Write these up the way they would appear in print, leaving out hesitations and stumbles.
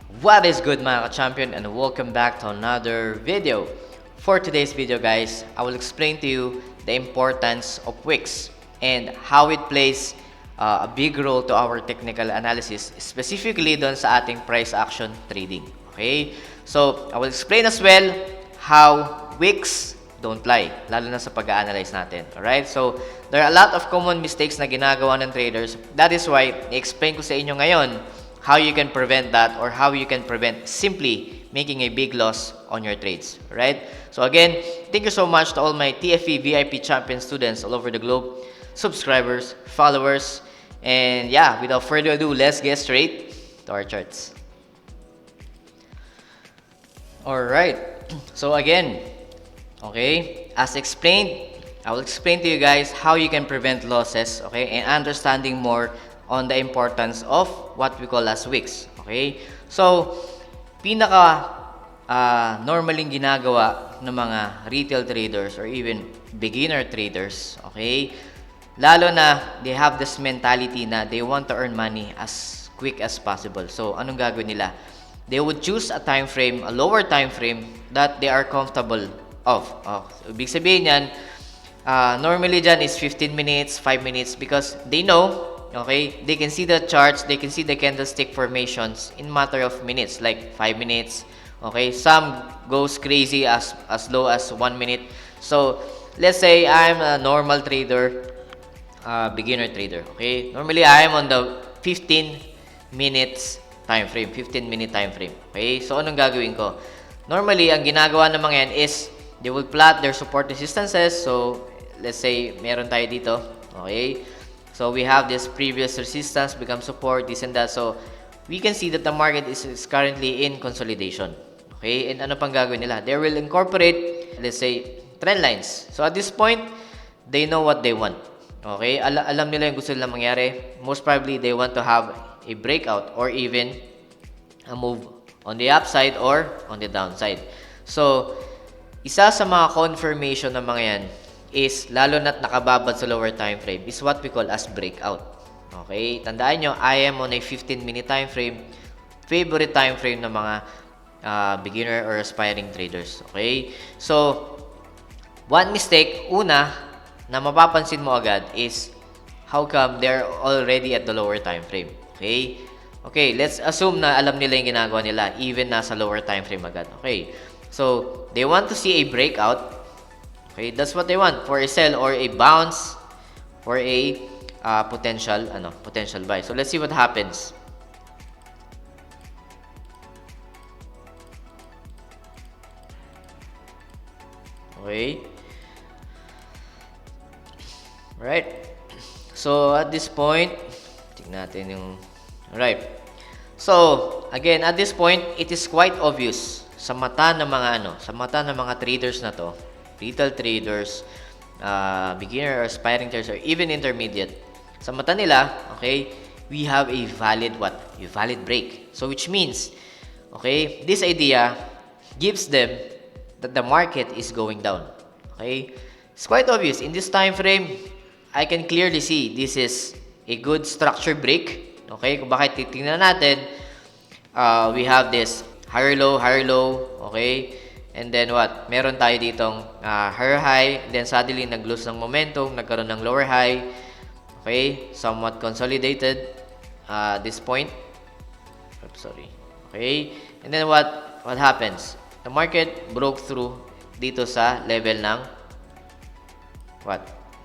What is good mga ka-champion, and welcome back to another video. For today's video guys, I will explain to you the importance of wicks and how it plays a big role to our technical analysis, specifically doon sa ating price action trading. Okay? So, I will explain as well how wicks don't lie, lalo na sa pag-analyze natin. Alright? So, there are a lot of common mistakes na ginagawa ng traders. That is why, i-explain ko sa inyo ngayon how you can prevent that, or how you can prevent simply making a big loss on your trades. Right? So again, thank you so much to all my TFE VIP champion students all over the globe, subscribers, followers, and yeah, without further ado, let's get straight to our charts. Alright, so again, okay, as explained, I will explain to you guys how you can prevent losses, okay, and understanding more on the importance of what we call as wicks. Okay? So, pinaka normaling ginagawa ng mga retail traders or even beginner traders, okay? Lalo na they have this mentality na they want to earn money as quick as possible. So, anong gagawin nila? They would choose a time frame, a lower time frame that they are comfortable of. So, ibig sabihin yan, normally dyan is 15 minutes, 5 minutes because they know, okay, they can see the charts, they can see the candlestick formations in matter of minutes, like 5 minutes. Okay, some goes crazy as low as 1 minute. So, let's say I'm a normal trader, beginner trader. Okay, normally I am on the 15 minutes time frame, 15-minute time frame. Okay, so anong gagawin ko? Normally, ang ginagawa ng mga yan is they will plot their support resistances. So, let's say meron tayo dito. Okay. So, we have this previous resistance become support, this and that. So, we can see that the market is currently in consolidation. Okay? And ano pang gagawin nila? They will incorporate, let's say, trend lines. So, at this point, they know what they want. Okay? Alam nila yung gusto nilang mangyari. Most probably, they want to have a breakout or even a move on the upside or on the downside. So, isa sa mga confirmation ng mga yan is, lalo na't nakababad sa lower time frame, is what we call as breakout. Okay? Tandaan nyo, I am on a 15-minute time frame, favorite time frame ng mga beginner or aspiring traders. Okay? So, one mistake, una, na mapapansin mo agad is, how come they're already at the lower time frame? Okay? Okay, let's assume na alam nila yung ginagawa nila, even nasa lower time frame agad. Okay? So, they want to see a breakout. Okay, that's what they want, for a sell or a bounce for a potential buy. So let's see what happens. Okay. Right. So at this point, tingnan natin yung right. So, again, at this point, it is quite obvious sa mata ng mga traders na to, retail traders, beginner or aspiring traders, or even intermediate. Sa mata nila, okay, we have a valid A valid break. So, which means, okay, this idea gives them that the market is going down. Okay? It's quite obvious. In this time frame, I can clearly see this is a good structure break. Okay? Kung bakit titingnan natin, we have this higher low, okay? And then what? Meron tayo ditong higher high, then suddenly nag-lose ng momentum, nagkaroon ng lower high. Okay? Somewhat consolidated this point. Oops, sorry. Okay? And then what happens? The market broke through dito sa level ng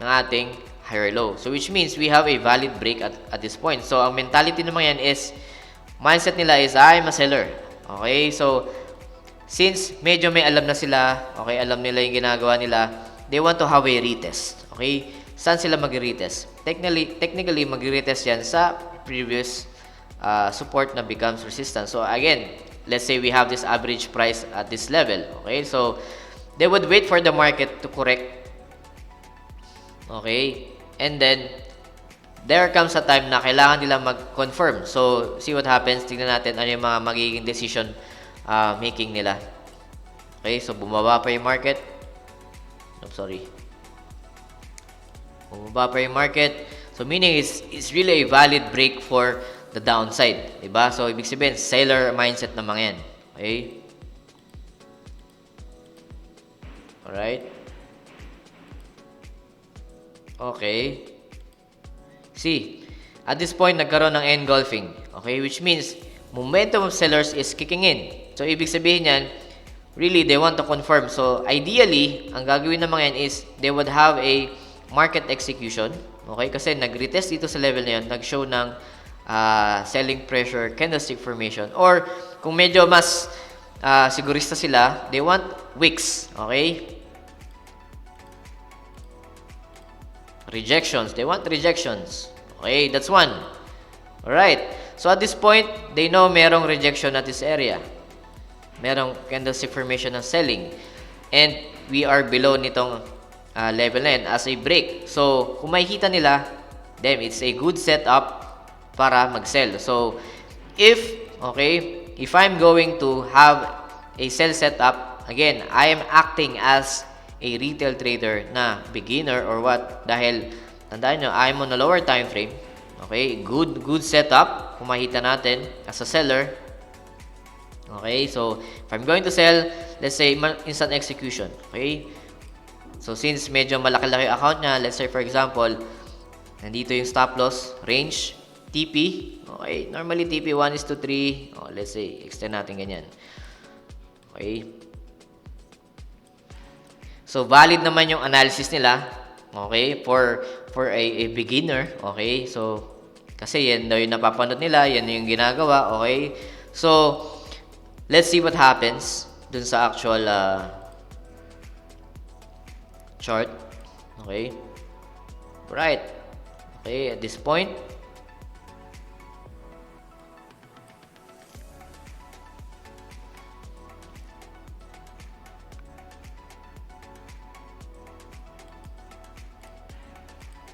ng ating higher low. So which means we have a valid break at this point. So ang mentality naman yan is, mindset nila is, I'm a seller. Okay? So since medyo may alam na sila, okay, alam nila yung ginagawa nila, they want to have a retest. Okay? Saan sila mag-retest? Technically mag-retest yan sa previous support na becomes resistance. So again, let's say we have this average price at this level. Okay? So they would wait for the market to correct. Okay? And then there comes a time na kailangan nila mag-confirm. So see what happens. Tingnan natin ano yung mga magiging decision making nila. Okay, so bumaba pa yung market. Bumaba pa yung market. So meaning it's really a valid break for the downside, diba? So, ibig sabihin, seller mindset naman yan. Okay? Alright? Okay. See, at this point, nagkaroon ng engulfing. Okay? Which means, momentum of sellers is kicking in. So, ibig sabihin yan, really, they want to confirm. So, ideally, ang gagawin naman yan is, they would have a market execution. Okay? Kasi nag-retest dito sa level na yun, nag-show ng selling pressure, candlestick formation. Or, kung medyo mas sigurista sila, they want wicks. Okay? Rejections. They want rejections. Okay? That's one. Alright. So, at this point, they know merong rejection at this area. Merong candlestick formation ng selling. And we are below nitong level na yun as a break. So, kung makikita nila, then it's a good setup para mag-sell. So, if I'm going to have a sell setup, again, I am acting as a retail trader na beginner or what? Dahil, tandaan nyo, I'm on a lower time frame. Okay? Good setup. Kung makita natin as a seller. Okay? So, if I'm going to sell, let's say, instant execution. Okay? So, since medyo malaki-laki account niya, let's say, for example, nandito yung stop loss range, TP. Okay? Normally, TP 1:3. Oh, let's say, extend natin ganyan. Okay? So, valid naman yung analysis nila, okay, for a beginner, okay? So, kasi yan daw yung napapanood nila, yan yung ginagawa, okay? So, let's see what happens dun sa actual chart, okay? Right. Okay, at this point,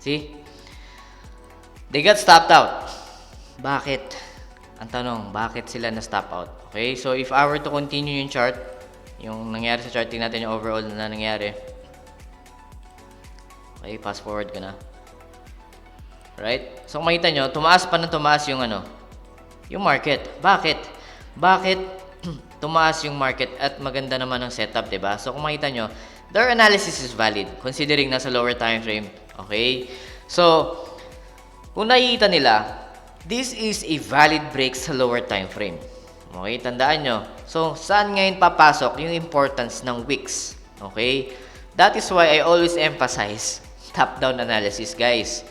see? They got stopped out. Bakit? Ang tanong, bakit sila na-stop out? Okay, so if I were to continue yung chart, yung nangyari sa chart, tingnan natin yung overall na nangyari. Okay, fast forward ka na. Right? So kung makita nyo, tumaas pa ng tumaas yung yung market. Bakit? Bakit tumaas yung market at maganda naman ang setup, diba? So kung makita nyo, their analysis is valid considering nasa lower time frame. Okay? So, kung nakikita nila, this is a valid break sa lower time frame. Okay? Tandaan nyo. So, saan ngayon papasok yung importance ng wicks? Okay? That is why I always emphasize top-down analysis, guys.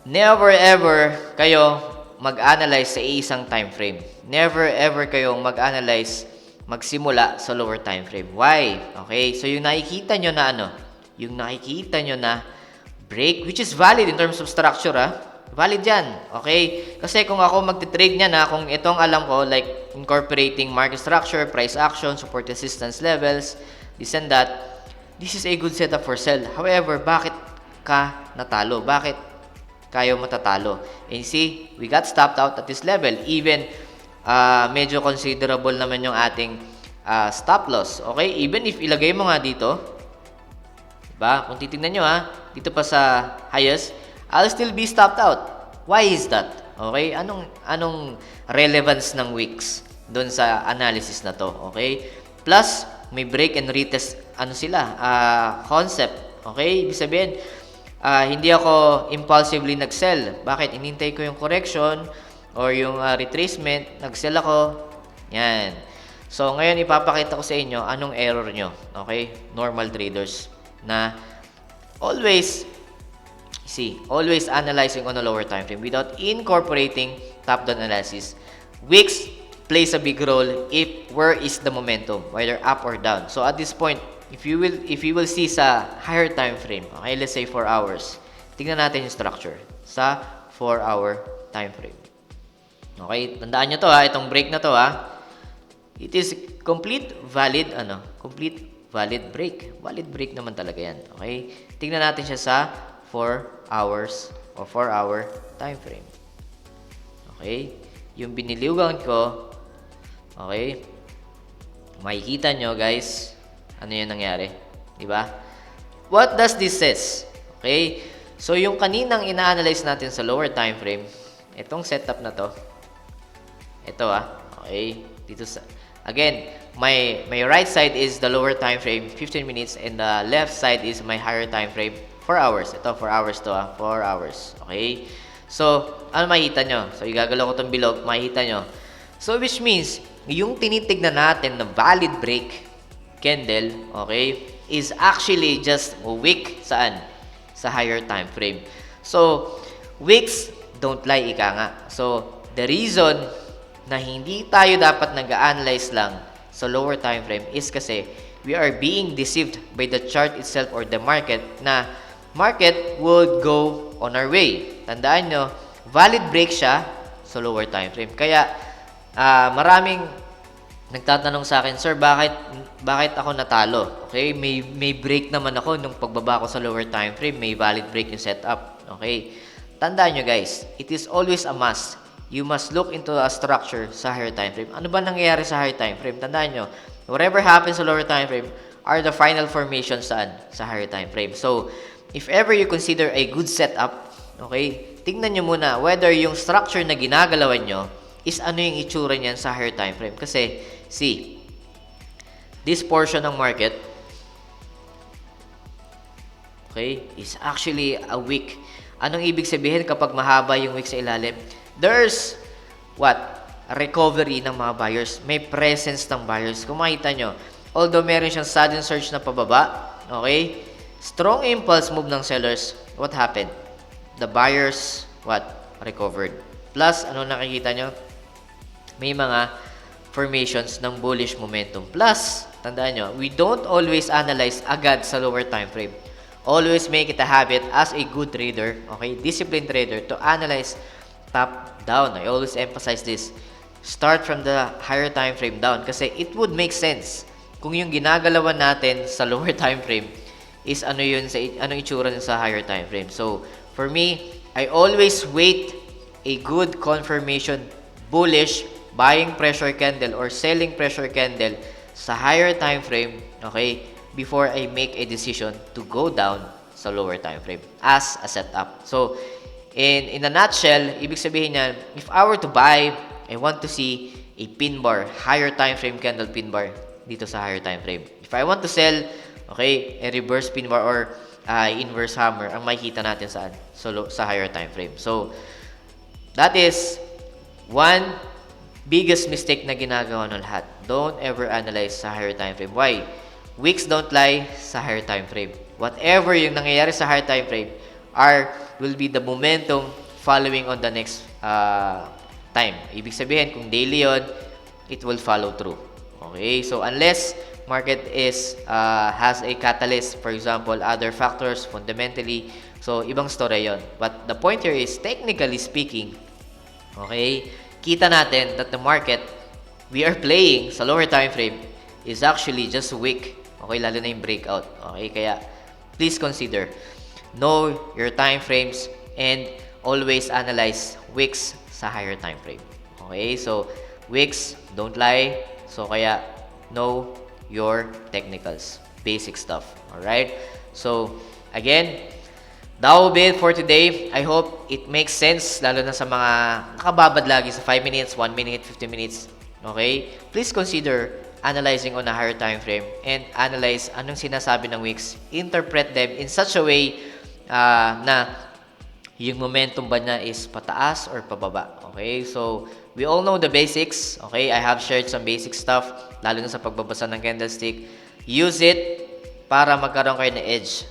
Never ever kayo mag-analyze sa isang time frame. Never ever kayong mag-analyze magsimula sa lower time frame. Why? Okay? So, yung nakikita nyo na yung nakikita nyo na break, which is valid in terms of structure, valid yan. Okay? Kasi kung ako magte-trade niya kung itong alam ko, like incorporating market structure, price action, support resistance levels, this and that, this is a good setup for sell. However, bakit ka natalo? Bakit kayo matatalo? And see, we got stopped out at this level. Even, medyo considerable naman yung ating stop loss. Okay? Even if ilagay mo nga dito, diba? Kung titignan nyo dito pa sa highest, I'll still be stopped out. Why is that? Okay? Anong relevance ng wicks doon sa analysis na to? Okay? Plus, may break and retest, concept. Okay? Ibig sabihin, hindi ako impulsively nag-sell. Bakit? Inintay ko yung correction or yung retracement. Nag-sell ako. Yan. So, ngayon ipapakita ko sa inyo anong error nyo. Okay? Normal traders na always analyzing on a lower time frame without incorporating top-down analysis. Wicks plays a big role if where is the momentum, whether up or down. So at this point, if you will see sa higher time frame, okay, let's say 4 hours. Tingnan natin yung structure sa 4-hour time frame. Okay, tandaan nyo to itong break na to It is complete valid break. Valid break naman talaga yan. Okay? Tingnan natin siya sa 4 hours o 4-hour time frame. Okay? Yung biniliwan ko, okay? Makikita nyo, guys, ano yung nangyari. Diba? What does this says? Okay? So, yung kaninang ina-analyze natin sa lower time frame, itong setup na to, ito okay, dito sa, again, my right side is the lower time frame, 15 minutes, and the left side is my higher time frame, 4 hours. Ito, 4 hours to 4 hours, okay? So, ano makikita nyo? So, igagalaw ko itong bilog, makikita nyo. So, which means, yung tinitignan natin na valid break candle, okay, is actually just a wick, saan? Sa higher time frame. So, wicks don't lie, ika nga. So, the reason na hindi tayo dapat nag-analyze lang sa lower time frame is kasi we are being deceived by the chart itself or the market na market would go on our way. Tandaan nyo, valid break siya sa lower time frame. Kaya, maraming nagtatanong sa akin, Sir, bakit ako natalo? Okay, may break naman ako nung pagbaba ko sa lower time frame, may valid break yung setup. Okay, tandaan nyo guys, it is always a must. You must look into a structure sa higher time frame. Ano ba nangyayari sa higher time frame? Tandaan nyo, whatever happens sa lower time frame are the final formations saan? Sa higher time frame. So, if ever you consider a good setup, okay, tingnan nyo muna whether yung structure na ginagalawan nyo is ano yung itsura niyan sa higher time frame. Kasi, see, this portion ng market, okay, is actually a wick. Anong ibig sabihin kapag mahaba yung wick sa ilalim? There's, what? Recovery ng mga buyers. May presence ng buyers. Kung makita nyo, although meron siyang sudden surge na pababa, okay, strong impulse move ng sellers, what happened? The buyers, what? Recovered. Plus, ano nakikita nyo? May mga formations ng bullish momentum. Plus, tandaan nyo, we don't always analyze agad sa lower time frame. Always make it a habit as a good trader, okay, disciplined trader, to analyze top down. I always emphasize this. Start from the higher time frame down kasi it would make sense kung yung ginagalawan natin sa lower time frame is ano yun, sa anong itsura nun sa higher time frame. So, for me, I always wait a good confirmation bullish buying pressure candle or selling pressure candle sa higher time frame, okay, before I make a decision to go down sa lower time frame as a setup. So, in a nutshell, ibig sabihin niyan, if I were to buy, I want to see a pin bar, higher time frame candle pin bar dito sa higher time frame. If I want to sell, okay, a reverse pin bar or inverse hammer, ang makikita natin saan? Sa higher time frame. So, that is one biggest mistake na ginagawa ng lahat. Don't ever analyze sa higher time frame. Why? Wicks don't lie sa higher time frame. Whatever yung nangyayari sa higher time frame will be the momentum following on the next time. Ibig sabihin, kung daily yon, it will follow through. Okay? So, unless market is has a catalyst, for example, other factors, fundamentally, so, ibang story yon. But the point here is, technically speaking, okay, kita natin that the market we are playing sa lower time frame is actually just weak. Okay, lalo na yung breakout. Okay, kaya please consider, know your time frames and always analyze wicks sa higher time frame. Okay, so wicks don't lie. So kaya know your technicals, basic stuff. Alright, so again, that will be it for today. I hope it makes sense, lalo na sa mga nakababad lagi sa 5 minutes, 1 minute, 15 minutes. Okay, please consider analyzing on a higher time frame and analyze anong sinasabi ng wicks. Interpret them in such a way na yung momentum ba niya is pataas or pababa. Okay, so we all know the basics. Okay, I have shared some basic stuff, lalo na sa pagbabasa ng candlestick. Use it para magkaroon kayo ng edge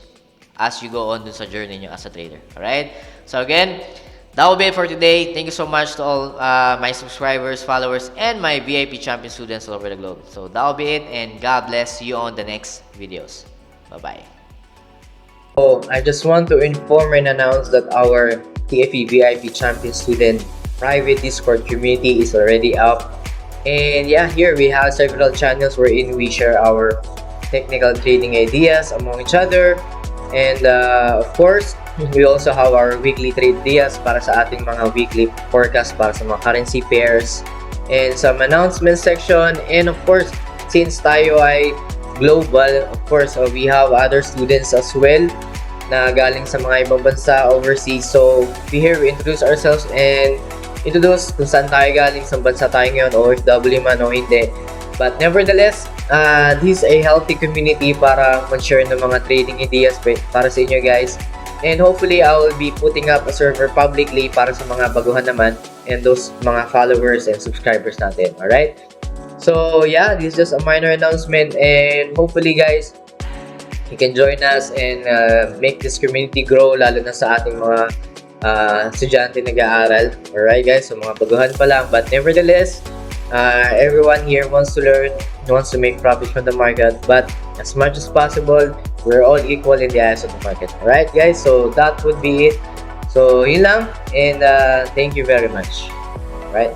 as you go on dun sa journey nyo as a trader. Alright, so again, that will be it for today. Thank you so much to all my subscribers, followers, and my VIP champion students all over the globe. So that will be it, and God bless you on the next videos. Bye-bye. Oh, I just want to inform and announce that our TFE VIP champion student private Discord community is already up. And yeah, here we have several channels wherein we share our technical trading ideas among each other. And of course, we also have our weekly trade ideas para sa ating mga weekly forecast para sa mga currency pairs and some announcement section. And of course, since tayo ay global, of course, we have other students as well na galing sa mga ibang bansa overseas. So, we introduce ourselves and introduce kung saan tayo galing, sa bansa tayo ngayon, OFW man o hindi. But nevertheless, this is a healthy community para mag-share ng mga trading ideas para sa inyo guys. And hopefully, I will be putting up a server publicly para sa mga baguhan naman and those mga followers and subscribers natin. Alright? So, yeah, this is just a minor announcement and hopefully guys, you can join us and make this community grow lalo na sa ating mga estudyante nag-aaral. Alright guys, so mga baguhan pa lang. But nevertheless, everyone here wants to learn, wants to make profit from the market, but as much as possible, we're all equal in the eyes of the market. Alright guys, so that would be it. So yun lang, and thank you very much. Right?